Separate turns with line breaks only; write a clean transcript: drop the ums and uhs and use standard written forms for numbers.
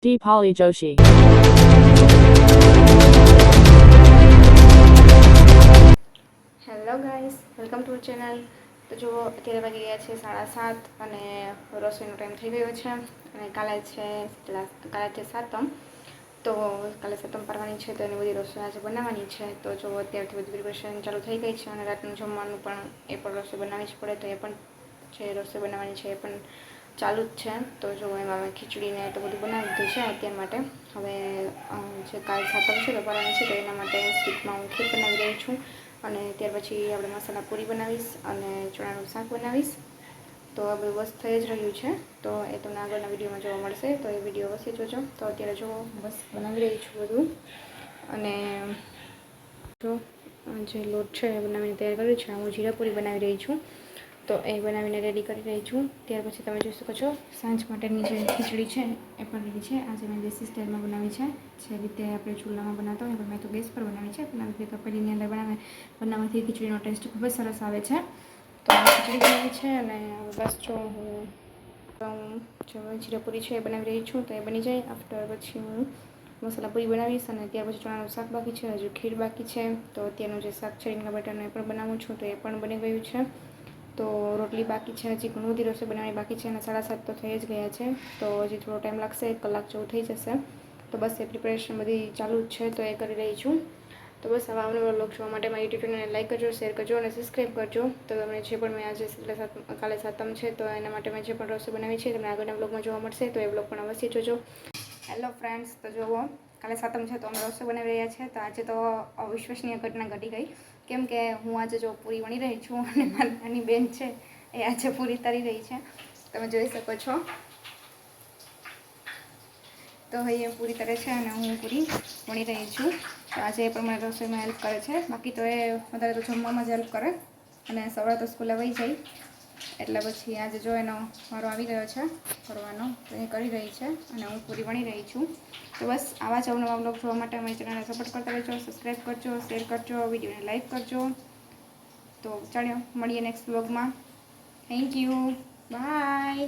Deepali Joshi.
Hello guys, welcome to channel. તો જુઓ, અત્યારે વાગી ગયા છે 7:30 અને રસોઈનો ટાઈમ થઈ ગયો છે. અને કાલે છે સાતમ, તો કાલે સાતમ પાડવાની છે, તો એની બધી રસોઈ આજે બનાવવાની છે. તો જો અત્યારથી બધી પ્રિપરેશન ચાલુ થઈ ગઈ છે અને રાતનું જમવાનું પણ રસોઈ બનાવવી જ પડે, તો એ પણ જે રસોઈ બનાવવાની છે એ પણ ચાલુ જ છે. તો જો એમાં મેં ખીચડીને તો બધું બનાવી દીધું છે અત્યાર માટે. હવે જે કાલ સાતમ છે તો પાડવાની છે, તો એના માટે સ્વીટમાં હું ખીર બનાવી રહી છું. અને ત્યાર પછી આપણે મસાલા પૂરી બનાવીશ અને ચણાનું શાક બનાવીશ. તો આ બધું બસ થઈ જ રહ્યું છે, તો એ તમને આગળના વિડીયોમાં જોવા મળશે, તો એ વિડીયો અવશ્ય જોજો. તો અત્યારે જો બસ બનાવી રહી છું બધું. અને જો જે લોટ છે એ બનાવીને તૈયાર કર્યું છે. હું જીરાપુરી બનાવી રહી છું, તો એ બનાવીને રેડી કરી રહી છું. ત્યાર પછી તમે જોઈ શકો છો સાંજ માટેની જે ખીચડી છે એ પણ રેડી છે. આજે મેં દેશી સ્ટાઇલમાં બનાવી છે, જે રીતે આપણે ચૂલામાં બનાવતા હોય, પણ મેં તો ગેસ પર બનાવી છે. પણ આવી રીતે તપેલીની અંદર બનાવવાથી ખીચડીનો ટેસ્ટ ખૂબ જ સરસ આવે છે. તો ખીચડી બનાવી છે અને બસ જો હું જે જીરાપુરી છે એ બનાવી રહી છું, તો એ બની જાય આફ્ટર પછી હું મસાલા પૂરી બનાવીશ. અને ત્યાર પછી ચણાનું શાક બાકી છે, હજુ ખીર બાકી છે. તો અત્યારનું જે શાક છે રીંગણા બટાકાનું એ પણ બનાવું છું, તો એ પણ બની ગયું છે. તો રોટલી બાકી છે, હજી ઘણું બધી રસોઈ બનાવવાની બાકી છે. અને 7:30 તો થઈ જ ગયા છે, તો હજી થોડો ટાઈમ લાગશે, 1 કલાક જેવું થઈ જશે. તો બસ એ પ્રિપેરેશન બધી ચાલુ જ છે, તો એ કરી રહી છું. તો બસ આવા અવનવા વ્લોગ જોવા માટે મારી યુટ્યુબ ચેનલને લાઈક કરજો, શેર કરજો અને સબસ્ક્રાઈબ કરજો. તો તમને જે પણ મેં આજે કાલે સાતમ છે, તો એના માટે મેં જે પણ રસોઈ બનાવી છે તમને આગળના વ્લોગમાં જોવા મળશે, તો એ વ્લોગ પણ અવશ્ય જોજો. હેલો ફ્રેન્ડ્સ, તો જુઓ કાલે સાતમ છે, તો અમે રસોઈ બનાવી રહ્યા છીએ. તો આજે તો અવિશ્વસનીય ઘટના ઘટી ગઈ, કેમ કે હું આજે જો પૂરી વણી રહી છું અને મારી નાની બેન છે એ આજે પૂરી તળી રહી છે. તમે જોઈ શકો છો. તો એ પૂરી તળે છે અને હું પૂરી વણી રહી છું. તો આજે એ પણ મને રસોઈમાં હેલ્પ કરે છે. બાકી તો એ વધારે તો જમવામાં જ હેલ્પ કરે, અને સવારે તો સ્કૂલે વહી જાય. એટલે પછી આજે જો એનો વારો આવી ગયો છે કરવાનો, તો એ કરી રહી છે અને હું પૂરી વણી રહી છું. તો બસ આવા જ અવનવા વ્લોગ જોવા માટે અમારી ચેનલને સપોર્ટ કરતા રહેજો, સબસ્ક્રાઈબ કરજો, શેર કરજો, વિડીયોને લાઈક કરજો. તો ચાલો મળીએ નેક્સ્ટ વ્લોગમાં. Thank you, by.